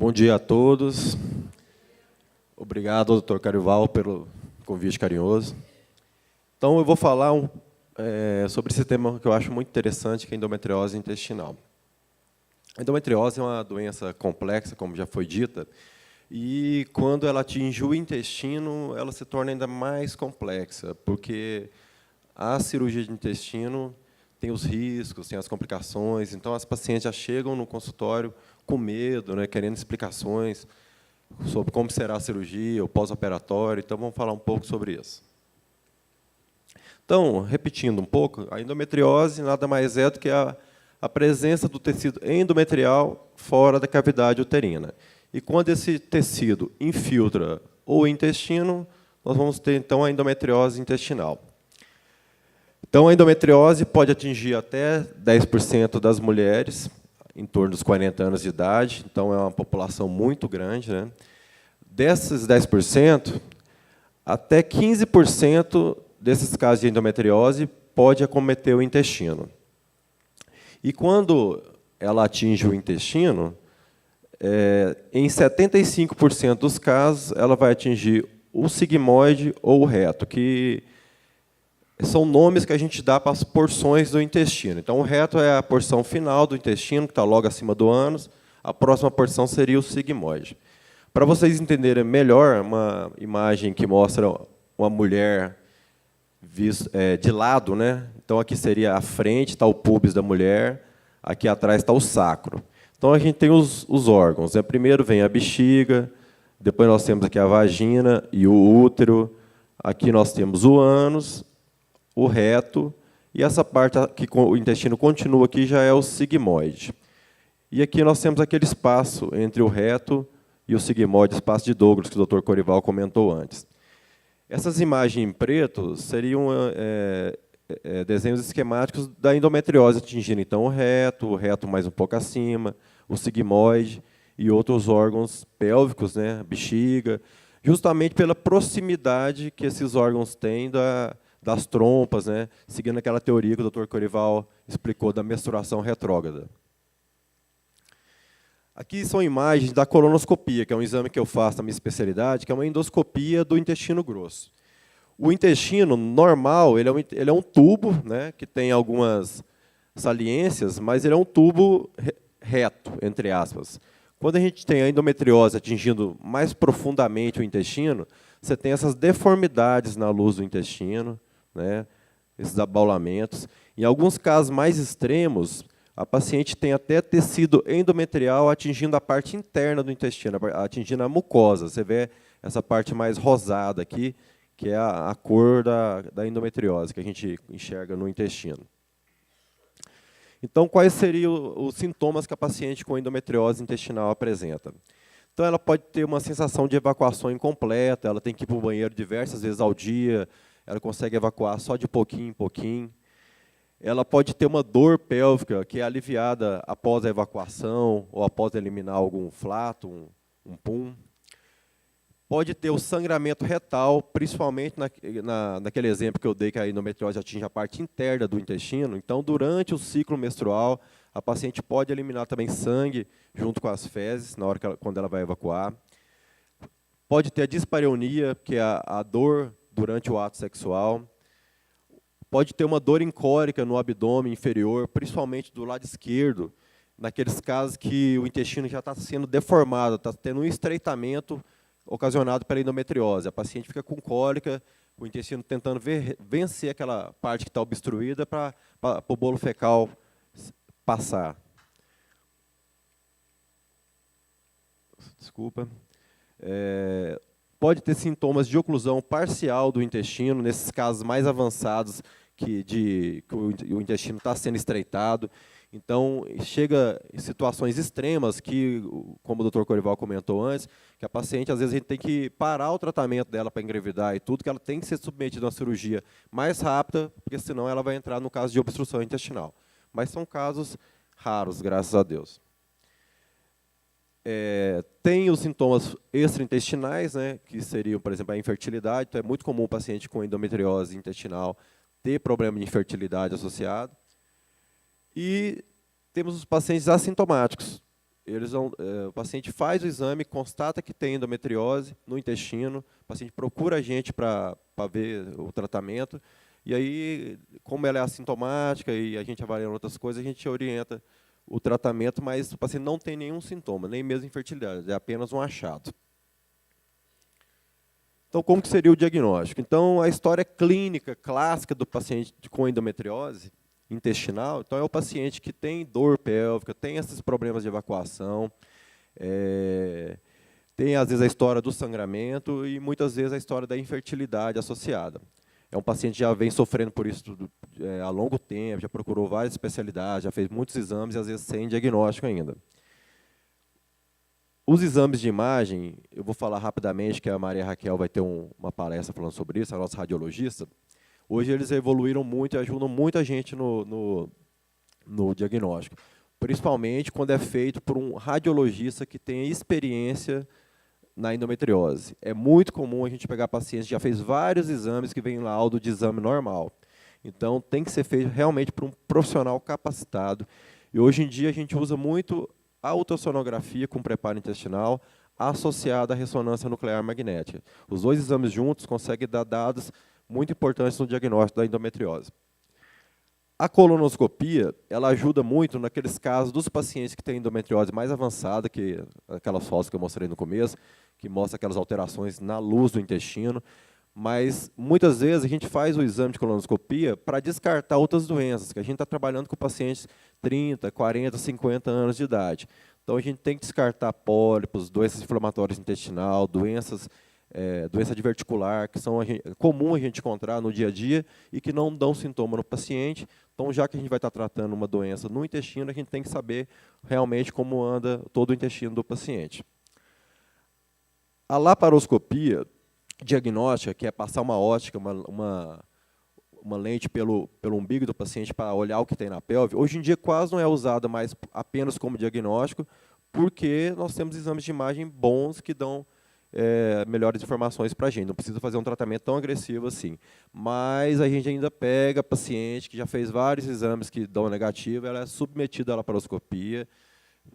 Bom dia a todos. Obrigado, doutor Carival, pelo convite carinhoso. Então, eu vou falar sobre esse tema que eu acho muito interessante, que é a endometriose intestinal. A endometriose é uma doença complexa, como já foi dita, e quando ela atinge o intestino, ela se torna ainda mais complexa, porque a cirurgia de intestino tem os riscos, tem as complicações, então as pacientes já chegam no consultório com medo, querendo explicações sobre como será a cirurgia, o pós-operatório. Então, vamos falar um pouco sobre isso. Então, repetindo um pouco, a endometriose nada mais é do que a presença do tecido endometrial fora da cavidade uterina. E quando esse tecido infiltra o intestino, nós vamos ter, então, a endometriose intestinal. Então, a endometriose pode atingir até 10% das mulheres, em torno dos 40 anos de idade, então é uma população muito grande. Desses 10%, até 15% desses casos de endometriose pode acometer o intestino. E quando ela atinge o intestino, em 75% dos casos, ela vai atingir o sigmoide ou o reto, que são nomes que a gente dá para as porções do intestino. Então, o reto é a porção final do intestino, que está logo acima do ânus. A próxima porção seria o sigmoide. Para vocês entenderem melhor, uma imagem que mostra uma mulher de lado, Então, aqui seria a frente, está o púbis da mulher, aqui atrás está o sacro. Então, a gente tem os órgãos. Primeiro vem a bexiga, depois nós temos aqui a vagina e o útero, aqui nós temos o ânus, o reto, e essa parte que o intestino continua aqui já é o sigmoide. E aqui nós temos aquele espaço entre o reto e o sigmoide, espaço de Douglas, que o Dr. Corival comentou antes. Essas imagens em preto seriam desenhos esquemáticos da endometriose atingindo, então, o reto mais um pouco acima, o sigmoide e outros órgãos pélvicos, bexiga, justamente pela proximidade que esses órgãos têm das trompas, seguindo aquela teoria que o Dr. Corival explicou da menstruação retrógrada. Aqui são imagens da colonoscopia, que é um exame que eu faço na minha especialidade, que é uma endoscopia do intestino grosso. O intestino normal, ele é um tubo, que tem algumas saliências, mas ele é um tubo reto, entre aspas. Quando a gente tem a endometriose atingindo mais profundamente o intestino, você tem essas deformidades na luz do intestino, esses abaulamentos. Em alguns casos mais extremos, a paciente tem até tecido endometrial atingindo a parte interna do intestino, atingindo a mucosa. Você vê essa parte mais rosada aqui, que é a cor da endometriose, que a gente enxerga no intestino. Então, quais seriam os sintomas que a paciente com endometriose intestinal apresenta? Então, ela pode ter uma sensação de evacuação incompleta, ela tem que ir para o banheiro diversas vezes ao dia, ela consegue evacuar só de pouquinho em pouquinho. Ela pode ter uma dor pélvica que é aliviada após a evacuação ou após eliminar algum flato, um pum. Pode ter o sangramento retal, principalmente naquele exemplo que eu dei, que a endometriose atinge a parte interna do intestino. Então, durante o ciclo menstrual, a paciente pode eliminar também sangue junto com as fezes, quando ela vai evacuar. Pode ter a dispareunia, que é a dor durante o ato sexual. Pode ter uma dor incórica no abdômen inferior, principalmente do lado esquerdo, naqueles casos que o intestino já está sendo deformado, está tendo um estreitamento ocasionado pela endometriose. A paciente fica com cólica, o intestino tentando vencer aquela parte que está obstruída para o bolo fecal passar. Desculpa. Pode ter sintomas de oclusão parcial do intestino, nesses casos mais avançados, que o intestino está sendo estreitado. Então, chega em situações extremas que, como o Dr. Corival comentou antes, que a paciente, às vezes, a gente tem que parar o tratamento dela para engravidar e tudo, que ela tem que ser submetida a uma cirurgia mais rápida, porque senão ela vai entrar no caso de obstrução intestinal. Mas são casos raros, graças a Deus. Tem os sintomas extraintestinais, que seriam, por exemplo, a infertilidade. Então, é muito comum o paciente com endometriose intestinal ter problema de infertilidade associado. E temos os pacientes assintomáticos. o paciente faz o exame, constata que tem endometriose no intestino, o paciente procura a gente para ver o tratamento, e aí, como ela é assintomática e a gente avalia outras coisas, a gente orienta o tratamento, mas o paciente não tem nenhum sintoma, nem mesmo infertilidade, é apenas um achado. Então, como que seria o diagnóstico? Então, a história clínica clássica do paciente com endometriose intestinal, então é o paciente que tem dor pélvica, tem esses problemas de evacuação, tem às vezes a história do sangramento e muitas vezes a história da infertilidade associada. É um paciente que já vem sofrendo por isso há longo tempo, já procurou várias especialidades, já fez muitos exames e às vezes sem diagnóstico ainda. Os exames de imagem, eu vou falar rapidamente que a Maria Raquel vai ter uma palestra falando sobre isso, a nossa radiologista. Hoje eles evoluíram muito e ajudam muita gente no diagnóstico, principalmente quando é feito por um radiologista que tem experiência na endometriose. É muito comum a gente pegar pacientes que já fez vários exames que vem laudo de exame normal. Então, tem que ser feito realmente por um profissional capacitado. E hoje em dia a gente usa muito a ultrassonografia com preparo intestinal associada à ressonância nuclear magnética. Os dois exames juntos conseguem dar dados muito importantes no diagnóstico da endometriose. A colonoscopia, ela ajuda muito naqueles casos dos pacientes que têm endometriose mais avançada, que aquelas fotos que eu mostrei no começo, que mostra aquelas alterações na luz do intestino, mas muitas vezes a gente faz o exame de colonoscopia para descartar outras doenças, que a gente está trabalhando com pacientes 30, 40, 50 anos de idade. Então a gente tem que descartar pólipos, doenças inflamatórias intestinal, doença diverticular, que são comum a gente encontrar no dia a dia e que não dão sintoma no paciente. Então, já que a gente vai estar tratando uma doença no intestino, a gente tem que saber realmente como anda todo o intestino do paciente. A laparoscopia diagnóstica, que é passar uma ótica, uma lente pelo umbigo do paciente para olhar o que tem na pelve, hoje em dia quase não é usada mais apenas como diagnóstico, porque nós temos exames de imagem bons que dão melhores informações para a gente. Não precisa fazer um tratamento tão agressivo assim. Mas a gente ainda pega paciente que já fez vários exames que dão negativo, ela é submetida à laparoscopia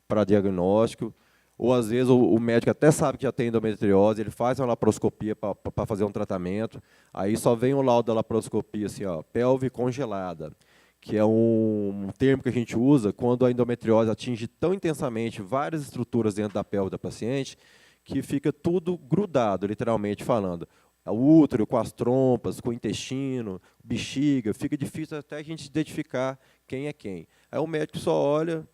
para diagnóstico, ou às vezes o médico até sabe que já tem endometriose, ele faz uma laparoscopia para fazer um tratamento, aí só vem o laudo da laparoscopia, assim, ó, pelve congelada, que é um termo que a gente usa quando a endometriose atinge tão intensamente várias estruturas dentro da pelve da paciente, que fica tudo grudado, literalmente falando. O útero, com as trompas, com o intestino, bexiga, fica difícil até a gente identificar quem é quem. Aí o médico só olha,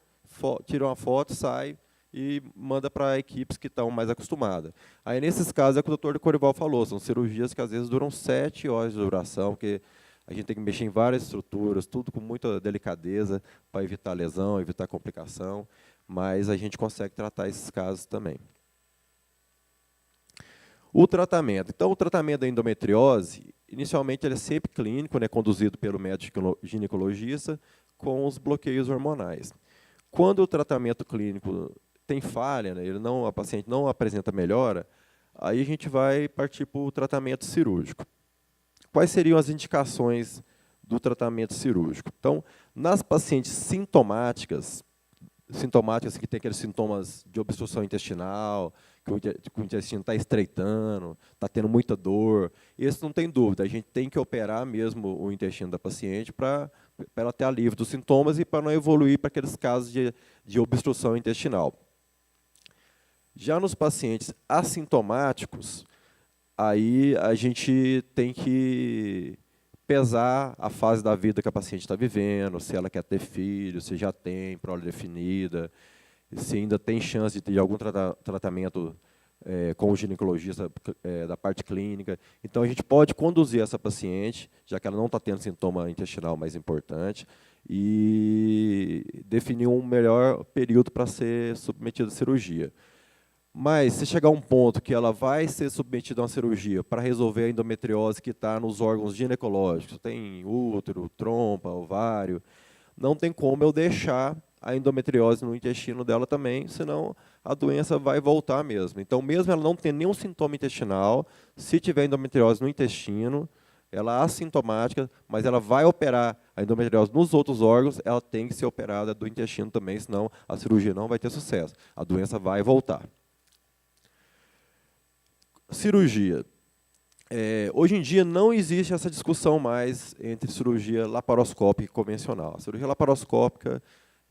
tira uma foto, sai e manda para equipes que estão mais acostumadas. Aí, nesses casos, é o que o Dr. Corival falou, são cirurgias que às vezes duram 7 horas de duração, porque a gente tem que mexer em várias estruturas, tudo com muita delicadeza, para evitar lesão, evitar complicação, mas a gente consegue tratar esses casos também. O tratamento. Então, o tratamento da endometriose, inicialmente, ele é sempre clínico, né, conduzido pelo médico ginecologista, com os bloqueios hormonais. Quando o tratamento clínico tem falha, né, a paciente não apresenta melhora, aí a gente vai partir para o tratamento cirúrgico. Quais seriam as indicações do tratamento cirúrgico? Então, nas pacientes sintomáticas que têm aqueles sintomas de obstrução intestinal, que o intestino está estreitando, está tendo muita dor, esse não tem dúvida, a gente tem que operar mesmo o intestino da paciente para ela ter alívio dos sintomas e para não evoluir para aqueles casos de obstrução intestinal. Já nos pacientes assintomáticos, aí a gente tem que pesar a fase da vida que a paciente está vivendo, se ela quer ter filho, se já tem prole definida, se ainda tem chance de ter algum tratamento com o ginecologista da parte clínica. Então, a gente pode conduzir essa paciente, já que ela não está tendo sintoma intestinal mais importante, e definir um melhor período para ser submetida à cirurgia. Mas, se chegar a um ponto que ela vai ser submetida a uma cirurgia para resolver a endometriose que está nos órgãos ginecológicos, tem útero, trompa, ovário, não tem como eu deixar a endometriose no intestino dela também, senão a doença vai voltar mesmo. Então, mesmo ela não tendo nenhum sintoma intestinal, se tiver endometriose no intestino, ela é assintomática, mas ela vai operar a endometriose nos outros órgãos, ela tem que ser operada do intestino também, senão a cirurgia não vai ter sucesso. A doença vai voltar. Cirurgia. Hoje em dia não existe essa discussão mais entre cirurgia laparoscópica e convencional. A cirurgia laparoscópica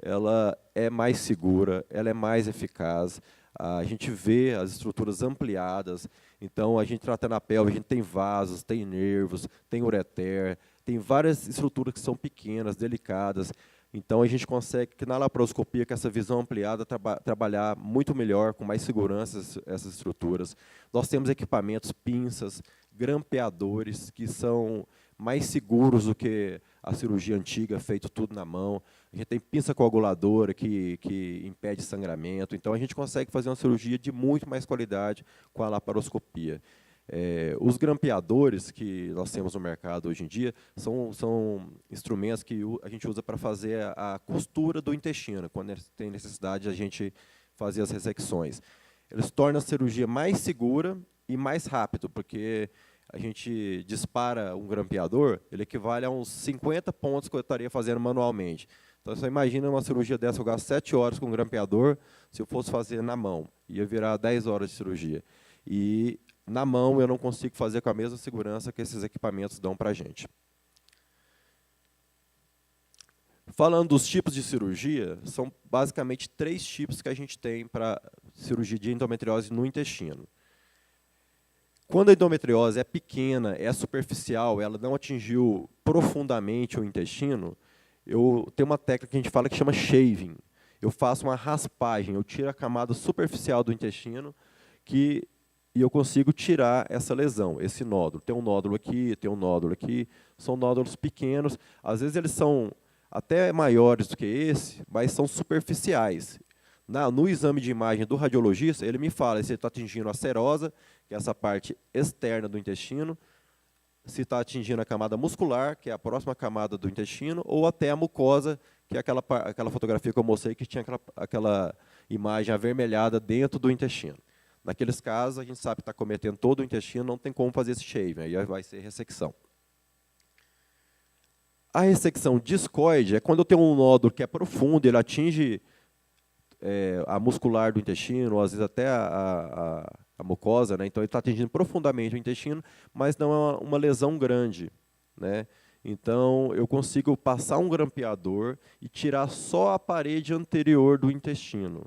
ela é mais segura, ela é mais eficaz. A gente vê as estruturas ampliadas. Então, a gente tratando a pelve, a gente tem vasos, tem nervos, tem ureter, tem várias estruturas que são pequenas, delicadas. Então, a gente consegue, que na laparoscopia, com essa visão ampliada, trabalhar muito melhor, com mais segurança, essas estruturas. Nós temos equipamentos, pinças, grampeadores, que são mais seguros do que a cirurgia antiga, feito tudo na mão. A gente tem pinça coaguladora que impede sangramento. Então, a gente consegue fazer uma cirurgia de muito mais qualidade com a laparoscopia. Os grampeadores que nós temos no mercado hoje em dia são instrumentos que a gente usa para fazer a costura do intestino, quando tem necessidade de a gente fazer as ressecções. Eles tornam a cirurgia mais segura e mais rápido, porque a gente dispara um grampeador, ele equivale a uns 50 pontos que eu estaria fazendo manualmente. Então, você imagina uma cirurgia dessa, eu gasto 7 horas com um grampeador, se eu fosse fazer na mão, ia virar 10 horas de cirurgia. E na mão eu não consigo fazer com a mesma segurança que esses equipamentos dão para a gente. Falando dos tipos de cirurgia, são basicamente 3 tipos que a gente tem para cirurgia de endometriose no intestino. Quando a endometriose é pequena, é superficial, ela não atingiu profundamente o intestino, eu tenho uma técnica que a gente fala que chama shaving. Eu faço uma raspagem, eu tiro a camada superficial do intestino e eu consigo tirar essa lesão, esse nódulo. Tem um nódulo aqui, tem um nódulo aqui, são nódulos pequenos. Às vezes eles são até maiores do que esse, mas são superficiais. No exame de imagem do radiologista, ele me fala se ele está atingindo a serosa, que é essa parte externa do intestino, se está atingindo a camada muscular, que é a próxima camada do intestino, ou até a mucosa, que é aquela fotografia que eu mostrei, que tinha aquela imagem avermelhada dentro do intestino. Naqueles casos, a gente sabe que está cometendo todo o intestino, não tem como fazer esse shave, aí vai ser ressecção. A ressecção discoide é quando eu tenho um nódulo que é profundo, ele atinge a muscular do intestino, ou às vezes até a mucosa, né? Então ele está atingindo profundamente o intestino, mas não é uma lesão grande, né? Então eu consigo passar um grampeador e tirar só a parede anterior do intestino.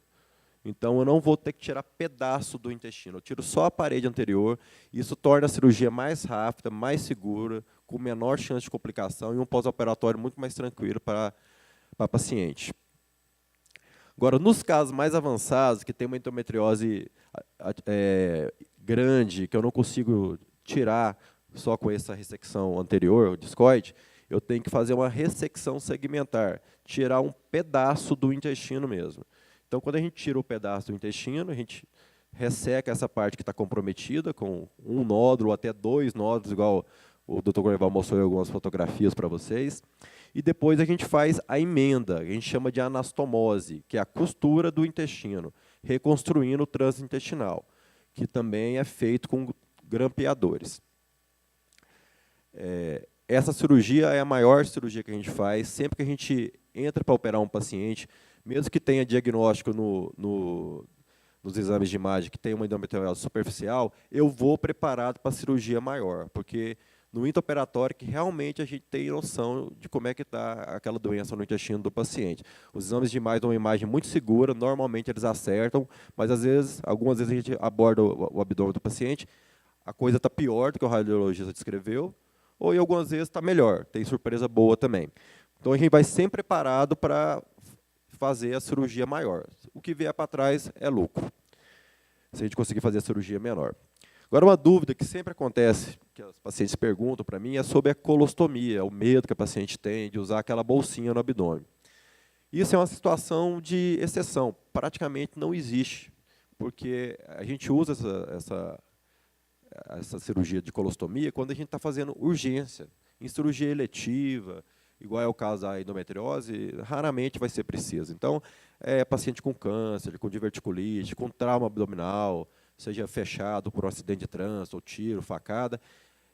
Então eu não vou ter que tirar pedaço do intestino, eu tiro só a parede anterior, e isso torna a cirurgia mais rápida, mais segura, com menor chance de complicação e um pós-operatório muito mais tranquilo para a paciente. Agora, nos casos mais avançados, que tem uma endometriose grande, que eu não consigo tirar só com essa ressecção anterior, o discoide, eu tenho que fazer uma ressecção segmentar, tirar um pedaço do intestino mesmo. Então, quando a gente tira o pedaço do intestino, a gente resseca essa parte que está comprometida, com um nódulo, até 2 nódulos, igual o Dr. Gorval mostrou algumas fotografias para vocês. E depois a gente faz a emenda, a gente chama de anastomose, que é a costura do intestino, reconstruindo o trânsito intestinal, que também é feito com grampeadores. Essa cirurgia é a maior cirurgia que a gente faz. Sempre que a gente entra para operar um paciente, mesmo que tenha diagnóstico nos exames de imagem que tem uma endometriose superficial, eu vou preparado para a cirurgia maior, porque no intraoperatório que realmente a gente tem noção de como é que está aquela doença no intestino do paciente. Os exames de imagem dão uma imagem muito segura, normalmente eles acertam, mas algumas vezes a gente aborda o abdômen do paciente, a coisa está pior do que o radiologista descreveu, ou algumas vezes está melhor, tem surpresa boa também. Então a gente vai sempre preparado para fazer a cirurgia maior. O que vier para trás é lucro, se a gente conseguir fazer a cirurgia menor. Agora, uma dúvida que sempre acontece, que os pacientes perguntam para mim, é sobre a colostomia, o medo que a paciente tem de usar aquela bolsinha no abdômen. Isso é uma situação de exceção, praticamente não existe, porque a gente usa essa cirurgia de colostomia quando a gente está fazendo urgência. Em cirurgia eletiva, igual é o caso da endometriose, raramente vai ser preciso. Então, paciente com câncer, com diverticulite, com trauma abdominal, seja fechado por um acidente de trânsito, ou tiro, facada,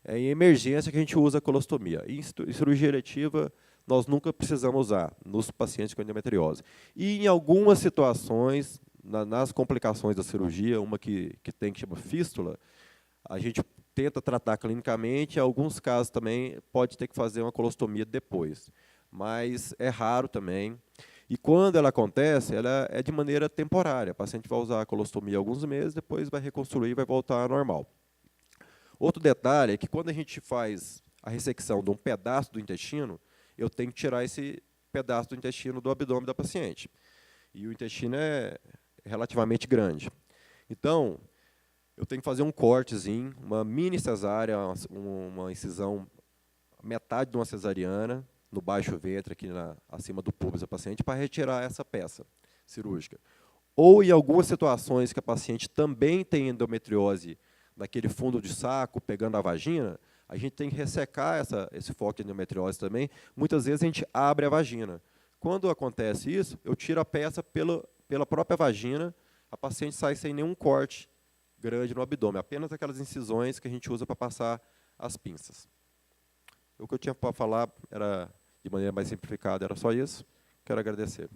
É em emergência que a gente usa a colostomia. Em cirurgia eletiva, nós nunca precisamos usar nos pacientes com endometriose. E em algumas situações, nas complicações da cirurgia, uma que tem que chama fístula, a gente tenta tratar clinicamente, em alguns casos também pode ter que fazer uma colostomia depois, mas é raro também. E quando ela acontece, ela é de maneira temporária. O paciente vai usar a colostomia alguns meses, depois vai reconstruir e vai voltar ao normal. Outro detalhe é que quando a gente faz a ressecção de um pedaço do intestino, eu tenho que tirar esse pedaço do intestino do abdômen da paciente. E o intestino é relativamente grande. Então, eu tenho que fazer um cortezinho, uma mini cesárea, uma incisão, metade de uma cesariana, no baixo ventre, aqui acima do púbis da paciente, para retirar essa peça cirúrgica. Ou, em algumas situações que a paciente também tem endometriose naquele fundo de saco, pegando a vagina, a gente tem que ressecar esse foco de endometriose também. Muitas vezes a gente abre a vagina. Quando acontece isso, eu tiro a peça pela própria vagina, a paciente sai sem nenhum corte grande no abdômen, apenas aquelas incisões que a gente usa para passar as pinças. O que eu tinha para falar era, de maneira mais simplificada, era só isso. Quero agradecer.